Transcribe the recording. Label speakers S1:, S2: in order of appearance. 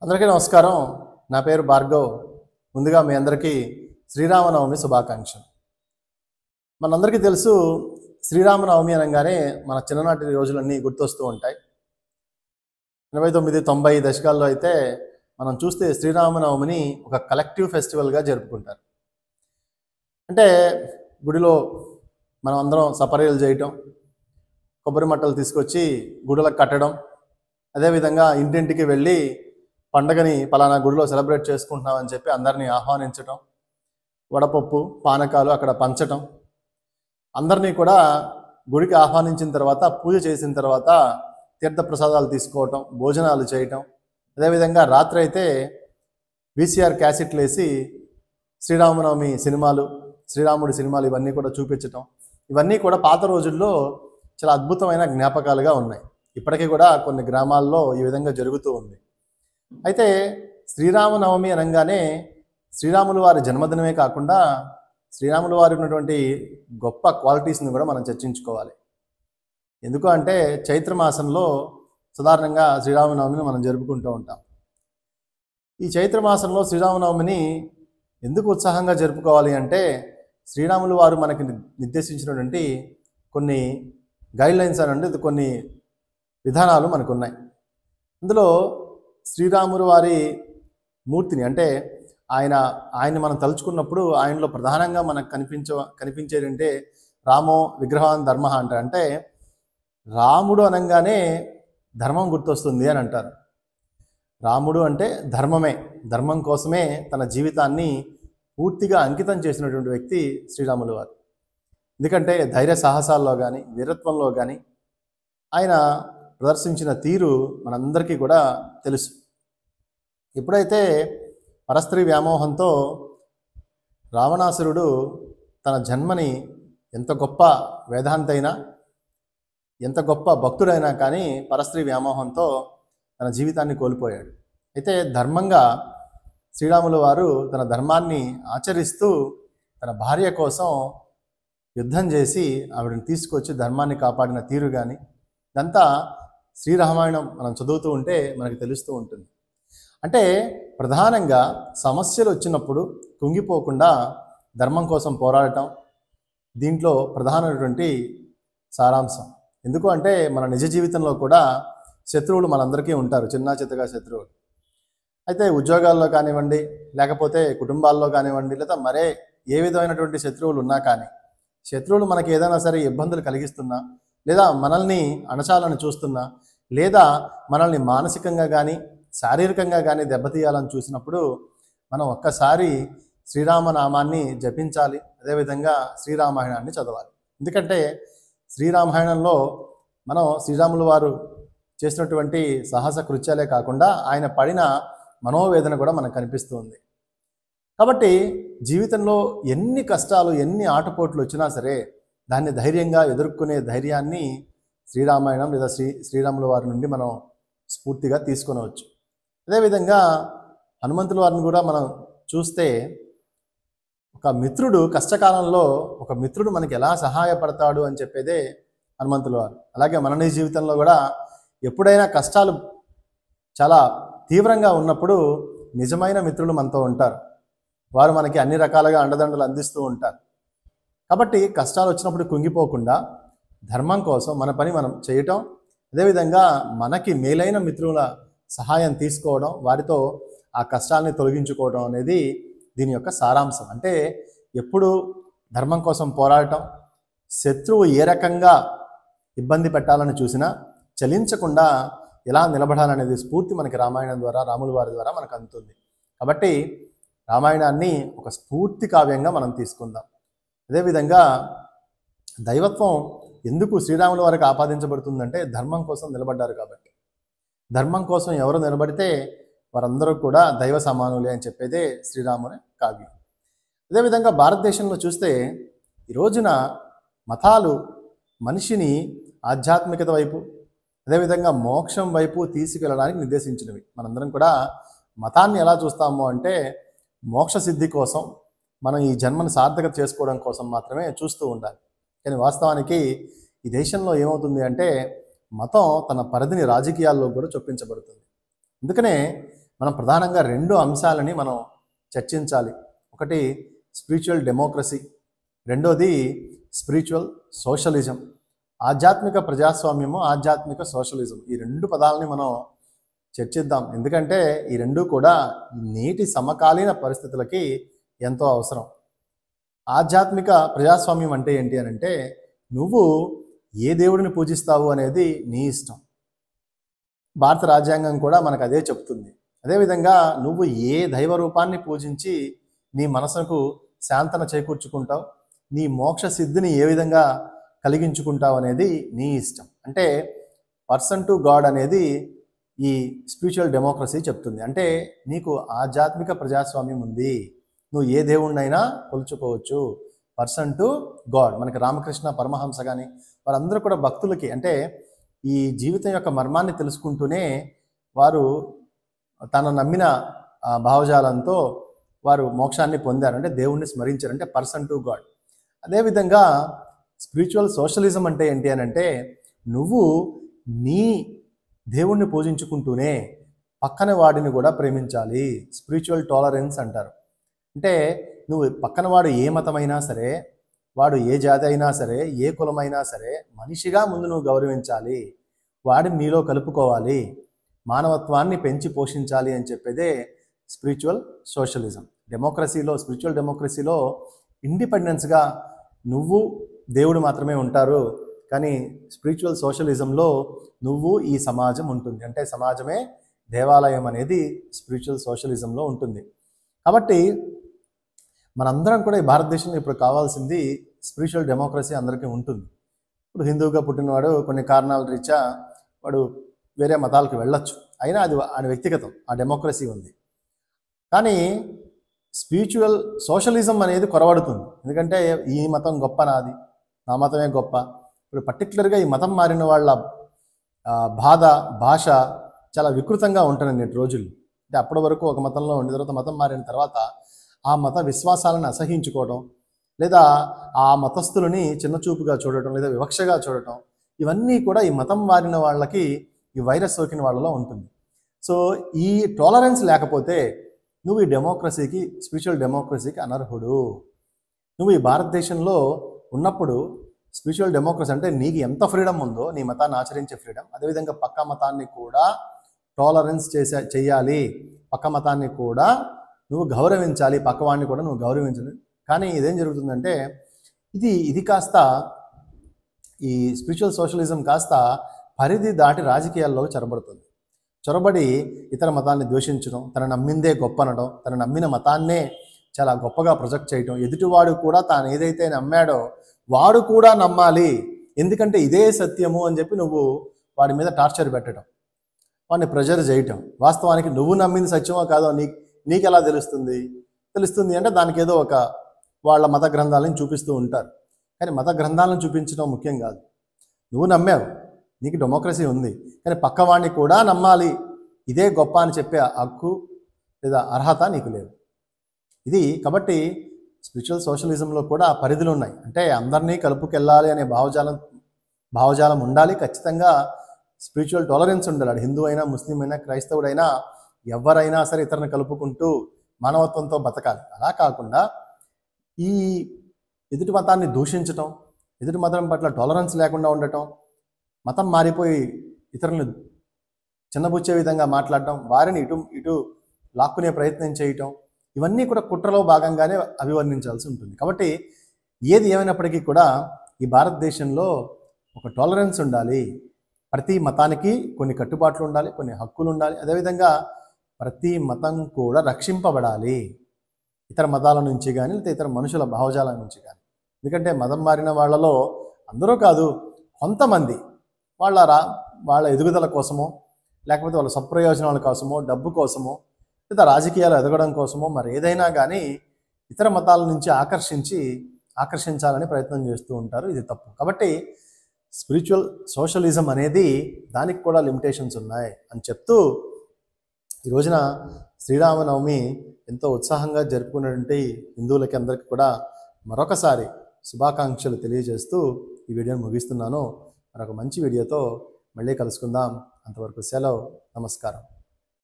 S1: అందరికీ నమస్కారం. నా పేరు భార్గవ్. ముందుగా మీ అందరికీ శ్రీరామనవమి శుభాకాంక్షలు. మనందరికీ తెలుసు, శ్రీరామనవమి అనగానే మన చిన్ననాటి రోజులన్నీ గుర్తొస్తూ ఉంటాయి. 89, 90 దశకాల్లో అయితే మనం చూస్తే శ్రీరామనవమిని ఒక కలెక్టివ్ ఫెస్టివల్గా జరుపుకుంటారు. అంటే గుడిలో మనం అందరం సపర్యలు చేయటం, కొబ్బరి మట్టలు తీసుకొచ్చి గుడులకు కట్టడం, అదేవిధంగా ఇంటింటికి వెళ్ళి పండగని పలానా గుడిలో సెలబ్రేట్ చేసుకుంటున్నామని చెప్పి అందరినీ ఆహ్వానించటం, వడపప్పు పానకాలు అక్కడ పంచటం, అందరినీ కూడా గుడికి ఆహ్వానించిన తర్వాత పూజ చేసిన తర్వాత తీర్థప్రసాదాలు తీసుకోవటం, భోజనాలు చేయటం, అదేవిధంగా రాత్రి అయితే వీసీఆర్ క్యాసెట్లు వేసి శ్రీరామనవమి సినిమాలు, శ్రీరాముడి సినిమాలు ఇవన్నీ కూడా చూపించటం, ఇవన్నీ కూడా పాత రోజుల్లో చాలా అద్భుతమైన జ్ఞాపకాలుగా ఉన్నాయి. ఇప్పటికీ కూడా కొన్ని గ్రామాల్లో ఈ విధంగా జరుగుతూ ఉంది. అయితే శ్రీరామనవమి అనగానే శ్రీరాములు వారి జన్మదినమే కాకుండా శ్రీరాములు వారి ఉన్నటువంటి గొప్ప క్వాలిటీస్ని కూడా మనం చర్చించుకోవాలి. ఎందుకు అంటే చైత్రమాసంలో సాధారణంగా శ్రీరామనవమిని మనం జరుపుకుంటూ ఉంటాం. ఈ చైత్రమాసంలో శ్రీరామనవమిని ఎందుకు ఉత్సాహంగా జరుపుకోవాలి అంటే శ్రీరాములు వారు మనకి నిర్దేశించినటువంటి కొన్ని గైడ్లైన్స్ అనండి, కొన్ని విధానాలు మనకున్నాయి. అందులో శ్రీరాములు వారి మూర్తిని అంటే ఆయన్ని మనం తలుచుకున్నప్పుడు ఆయనలో ప్రధానంగా మనకు కనిపించేదంటే రామో విగ్రహాన్ ధర్మ అంటారు. అంటే రాముడు అనగానే ధర్మం గుర్తొస్తుంది అని అంటారు. రాముడు అంటే ధర్మమే, ధర్మం కోసమే తన జీవితాన్ని పూర్తిగా అంకితం చేసినటువంటి వ్యక్తి శ్రీరాములు వారు. ఎందుకంటే ధైర్య సాహసాల్లో కానీ వీరత్వంలో కానీ ఆయన ప్రదర్శించిన తీరు మనందరికీ కూడా తెలుసు. ఎప్పుడైతే పరస్త్రీ వ్యామోహంతో రావణాసురుడు తన జన్మని ఎంత గొప్ప వేదాంతైనా, ఎంత గొప్ప భక్తుడైనా కానీ పరస్త్రీ వ్యామోహంతో తన జీవితాన్ని కోల్పోయాడు. అయితే ధర్మంగా శ్రీరాములు వారు తన ధర్మాన్ని ఆచరిస్తూ తన భార్య కోసం యుద్ధం చేసి ఆవిడని తీసుకొచ్చి ధర్మాన్ని కాపాడిన తీరు కానీ ఇదంతా శ్రీరామాయణం మనం చదువుతూ ఉంటే మనకు తెలుస్తూ ఉంటుంది. అంటే ప్రధానంగా సమస్యలు వచ్చినప్పుడు కుంగిపోకుండా ధర్మం కోసం పోరాడటం దీంట్లో ప్రధానమైనటువంటి సారాంశం. ఎందుకు అంటే మన నిజ జీవితంలో కూడా శత్రువులు మనందరికీ ఉంటారు, చిన్న చిత్తగా శత్రువులు. అయితే ఉద్యోగాల్లో కానివ్వండి, లేకపోతే కుటుంబాల్లో కానివ్వండి, లేదా మరే ఏ విధమైనటువంటి శత్రువులు ఉన్నా కానీ శత్రువులు మనకి ఏదైనా సరే ఇబ్బందులు కలిగిస్తున్నా, లేదా మనల్ని అణచాలని చూస్తున్నా, లేదా మనల్ని మానసికంగా కానీ శారీరకంగా కానీ దెబ్బతీయాలని చూసినప్పుడు మనం ఒక్కసారి శ్రీరామనామాన్ని జపించాలి, అదేవిధంగా శ్రీరామాయణాన్ని చదవాలి. ఎందుకంటే శ్రీరామాయణంలో మనం శ్రీరాములు వారు చేసినటువంటి సాహస కృత్యాలే కాకుండా ఆయన పడిన మనోవేదన కూడా మనకు కనిపిస్తుంది. కాబట్టి జీవితంలో ఎన్ని కష్టాలు, ఎన్ని ఆటుపోట్లు వచ్చినా సరే దాన్ని ధైర్యంగా ఎదుర్కొనే ధైర్యాన్ని శ్రీరామాయణం లేదా శ్రీరాముల వారి నుండి మనం స్ఫూర్తిగా తీసుకొనవచ్చు. అదేవిధంగా హనుమంతుల వారిని కూడా మనం చూస్తే ఒక మిత్రుడు కష్టకాలంలో ఒక మిత్రుడు మనకి ఎలా సహాయపడతాడు అని చెప్పేదే హనుమంతుల వారు. అలాగే మన నిజ జీవితంలో కూడా ఎప్పుడైనా కష్టాలు చాలా తీవ్రంగా ఉన్నప్పుడు నిజమైన మిత్రులు మనతో ఉంటారు. వారు మనకి అన్ని రకాలుగా అండదండలు అందిస్తూ ఉంటారు. కాబట్టి కష్టాలు వచ్చినప్పుడు కుంగిపోకుండా ధర్మం కోసం మన పని మనం చేయటం, అదేవిధంగా మనకి మేలైన మిత్రుల సహాయం తీసుకోవడం, వారితో ఆ కష్టాన్ని తొలగించుకోవడం అనేది దీని యొక్క సారాంశం. అంటే ఎప్పుడు ధర్మం కోసం పోరాడటం, శత్రువు ఏ రకంగా ఇబ్బంది పెట్టాలని చూసినా చలించకుండా ఎలా నిలబడాలనేది స్ఫూర్తి మనకి రామాయణం ద్వారా, రాముల వారి ద్వారా మనకు అందుతుంది. కాబట్టి రామాయణాన్ని ఒక స్ఫూర్తి కావ్యంగా మనం తీసుకుందాం. అదేవిధంగా దైవత్వం ఎందుకు శ్రీరాముల వారికి ఆపాదించబడుతుందంటే ధర్మం కోసం నిలబడ్డారు కాబట్టి. ధర్మం కోసం ఎవరు నిలబడితే వారందరూ కూడా దైవ సమానులే అని చెప్పేదే శ్రీరాముని కావ్యం. అదేవిధంగా భారతదేశంలో చూస్తే ఈ రోజున మతాలు మనిషిని ఆధ్యాత్మికత వైపు, అదేవిధంగా మోక్షం వైపు తీసుకెళ్ళడానికి నిర్దేశించినవి. మనందరం కూడా మతాన్ని ఎలా చూస్తాము అంటే మోక్ష సిద్ధి కోసం, మనం ఈ జన్మను సార్థకత చేసుకోవడం కోసం మాత్రమే చూస్తూ ఉండాలి. కానీ వాస్తవానికి ఈ దేశంలో ఏమవుతుంది అంటే మతం తన పరిధిని రాజకీయాల్లో కూడా చొప్పించబడుతుంది. అందుకనే మనం ప్రధానంగా 2 అంశాలని మనం చర్చించాలి. ఒకటి స్పిరిచువల్ డెమోక్రసీ, రెండోది స్పిరిచువల్ సోషలిజం. ఆధ్యాత్మిక ప్రజాస్వామ్యము, ఆధ్యాత్మిక సోషలిజం, ఈ 2 పదాలని మనం చర్చిద్దాం. ఎందుకంటే ఈ 2 కూడా నేటి సమకాలీన పరిస్థితులకి ఎంతో అవసరం. ఆధ్యాత్మిక ప్రజాస్వామ్యం అంటే ఏంటి అని అంటే, నువ్వు ఏ దేవుడిని పూజిస్తావు అనేది నీ ఇష్టం. భారత రాజ్యాంగం కూడా మనకు అదే చెప్తుంది. అదేవిధంగా నువ్వు ఏ దైవ రూపాన్ని పూజించి నీ మనసుకు శాంతన చేకూర్చుకుంటావు, నీ మోక్ష సిద్ధిని ఏ విధంగా కలిగించుకుంటావు అనేది నీ ఇష్టం. అంటే పర్సన్ టు గాడ్ అనేది ఈ స్పిరిచువల్ డెమోక్రసీ చెప్తుంది. అంటే నీకు ఆధ్యాత్మిక ప్రజాస్వామ్యం ఉంది, నువ్వు ఏ దేవుణ్ణైనా కొలుచుకోవచ్చు. పర్సన్ టు గాడ్, మనకి రామకృష్ణ పరమహంస కానీ వారందరూ కూడా భక్తులకి అంటే ఈ జీవితం యొక్క మర్మాన్ని తెలుసుకుంటూనే వారు తన నమ్మిన భావజాలంతో వారు మోక్షాన్ని పొందారు, అంటే దేవుణ్ణి స్మరించారు, అంటే పర్సన్ టు గాడ్. అదేవిధంగా స్పిరిచువల్ సోషలిజం అంటే ఏంటి అని అంటే, నువ్వు నీ దేవుణ్ణి పూజించుకుంటూనే పక్కన వాడిని కూడా ప్రేమించాలి. స్పిరిచువల్ టాలరెన్స్ అంటారు. అంటే నువ్వు పక్కన వాడు ఏ మతమైనా సరే, వాడు ఏ జాతి అయినా సరే, ఏ కులమైనా సరే, మనిషిగా ముందు నువ్వు గౌరవించాలి, వాడిని నీలో కలుపుకోవాలి, మానవత్వాన్ని పెంచి పోషించాలి అని చెప్పేదే స్పిరిచువల్ సోషలిజం. డెమోక్రసీలో, స్పిరిచువల్ డెమోక్రసీలో ఇండిపెండెన్స్గా నువ్వు దేవుడు మాత్రమే ఉంటారు. కానీ స్పిరిచువల్ సోషలిజంలో నువ్వు ఈ సమాజం ఉంటుంది, అంటే సమాజమే దేవాలయం అనేది స్పిరిచువల్ సోషలిజంలో ఉంటుంది. కాబట్టి మనందరం కూడా ఈ భారతదేశంలో ఇప్పుడు కావాల్సింది స్పిరిచువల్ డెమోక్రసీ అందరికీ ఉంటుంది. ఇప్పుడు హిందువుగా పుట్టినవాడు కొన్ని కారణాల రీత్యా వాడు వేరే మతాలకు వెళ్ళొచ్చు, అయినా అది ఆయన వ్యక్తిగతం, ఆ డెమోక్రసీ ఉంది. కానీ స్పిరిచువల్ సోషలిజం అనేది కొరవడుతుంది. ఎందుకంటే ఈ మతం గొప్ప, నాది, నా మతమే గొప్ప. ఇప్పుడు పర్టికులర్గా ఈ మతం మారిన వాళ్ళ బాధ, భాష చాలా వికృతంగా ఉంటుంది నేటి రోజుల్లో. అంటే అప్పటి వరకు ఒక మతంలో ఉండిన తర్వాత మతం మారిన తర్వాత ఆ మత విశ్వాసాలను అసహించుకోవడం, లేదా ఆ మతస్థులని చిన్నచూపుగా చూడటం, లేదా వివక్షగా చూడటం, ఇవన్నీ కూడా ఈ మతం మారిన వాళ్ళకి ఈ వైరస్ సోకిన వాళ్ళలో ఉంటుంది. సో ఈ టాలరెన్స్ లేకపోతే నువ్వు ఈ డెమోక్రసీకి, స్పిరిచువల్ డెమోక్రసీకి అనర్హుడు. నువ్వు ఈ భారతదేశంలో ఉన్నప్పుడు స్పిరిచువల్ డెమోక్రసీ అంటే నీకు ఎంత ఫ్రీడమ్ ఉందో, నీ మతాన్ని ఆచరించే ఫ్రీడమ్, అదేవిధంగా పక్క మతాన్ని కూడా టాలరెన్స్ చేయాలి, పక్క మతాన్ని కూడా నువ్వు గౌరవించాలి, పక్కవాడిని కూడా నువ్వు గౌరవించాలి. కానీ ఇదేం జరుగుతుందంటే ఇది కాస్త, ఈ స్పిరిచువల్ సోషలిజం కాస్త పరిధి దాటి రాజకీయాల్లో చొరబడి ఇతర మతాన్ని ద్వేషించడం, తన నమ్మిందే గొప్ప అనడం, తన నమ్మిన మతాన్నే చాలా గొప్పగా ప్రొజెక్ట్ చేయడం, ఎదుటివాడు కూడా తాను ఏదైతే నమ్మాడో వాడు కూడా నమ్మాలి, ఎందుకంటే ఇదే సత్యము అని చెప్పి నువ్వు వాడి మీద టార్చర్ పెట్టడం, వాడిని ప్రెజర్ చేయటం. వాస్తవానికి నువ్వు నమ్మింది సత్యమో కాదో నీకు ఎలా తెలుస్తుంది అంటే దానికి ఏదో ఒక వాళ్ళ మత గ్రంథాలను చూపిస్తూ ఉంటారు. కానీ మత గ్రంథాలను చూపించడం ముఖ్యం కాదు. నువ్వు నమ్మావు, నీకు డెమోక్రసీ ఉంది, కానీ పక్కవాడిని కూడా నమ్మాలి, ఇదే గొప్ప అని చెప్పే హక్కు లేదా అర్హత నీకు లేదు. ఇది కాబట్టి స్పిరిచువల్ సోషలిజంలో కూడా పరిధులు ఉన్నాయి. అంటే అందరినీ కలుపుకెళ్ళాలి అనే భావజాలం ఉండాలి. ఖచ్చితంగా స్పిరిచువల్ టాలరెన్స్ ఉండాలి. అది హిందూ అయినా, ముస్లిం అయినా, క్రైస్తవుడైనా, ఎవరైనా సరే ఇతరుని కలుపుకుంటూ మానవత్వంతో బతకాలి. అలా కాకుండా ఈ ఎదుటి మతాన్ని దూషించటం, ఎదుటి మతం పట్ల టాలరెన్స్ లేకుండా ఉండటం, మతం మారిపోయి ఇతరులను చిన్నబుచ్చే విధంగా మాట్లాడటం, వారిని ఇటు లాక్కునే ప్రయత్నం చేయటం, ఇవన్నీ కూడా కుట్రలో భాగంగానే అభివర్ణించాల్సి ఉంటుంది. కాబట్టి ఏది ఏమైనప్పటికీ కూడా ఈ భారతదేశంలో ఒక టాలరెన్స్ ఉండాలి. ప్రతి మతానికి కొన్ని కట్టుబాట్లు ఉండాలి, కొన్ని హక్కులు ఉండాలి. అదేవిధంగా ప్రతి మతం కూడా రక్షింపబడాలి, ఇతర మతాల నుంచి కానీ లేదా ఇతర మనుషుల భావజాలం నుంచి కానీ. ఎందుకంటే మతం మారిన వాళ్ళలో అందరూ కాదు, కొంతమంది వాళ్ళ ఎదుగుదల కోసమో, లేకపోతే వాళ్ళ సత్ప్రయోజనాల కోసమో, డబ్బు కోసమో, లేదా రాజకీయాలు ఎదగడం కోసమో, మరి ఏదైనా కానీ ఇతర మతాల నుంచి ఆకర్షించాలని ప్రయత్నం చేస్తూ ఉంటారు. ఇది తప్పు. కాబట్టి స్పిరిచువల్ సోషలిజం అనేది దానికి కూడా లిమిటేషన్స్ ఉన్నాయి అని చెప్తూ ఈ రోజున శ్రీరామనవమి ఎంతో ఉత్సాహంగా జరుపుకున్నటువంటి హిందువులకి అందరికీ కూడా మరొకసారి శుభాకాంక్షలు తెలియజేస్తూ ఈ వీడియోని ముగిస్తున్నాను. మరొక మంచి వీడియోతో మళ్ళీ కలుసుకుందాం. అంతవరకు సెలవు. నమస్కారం.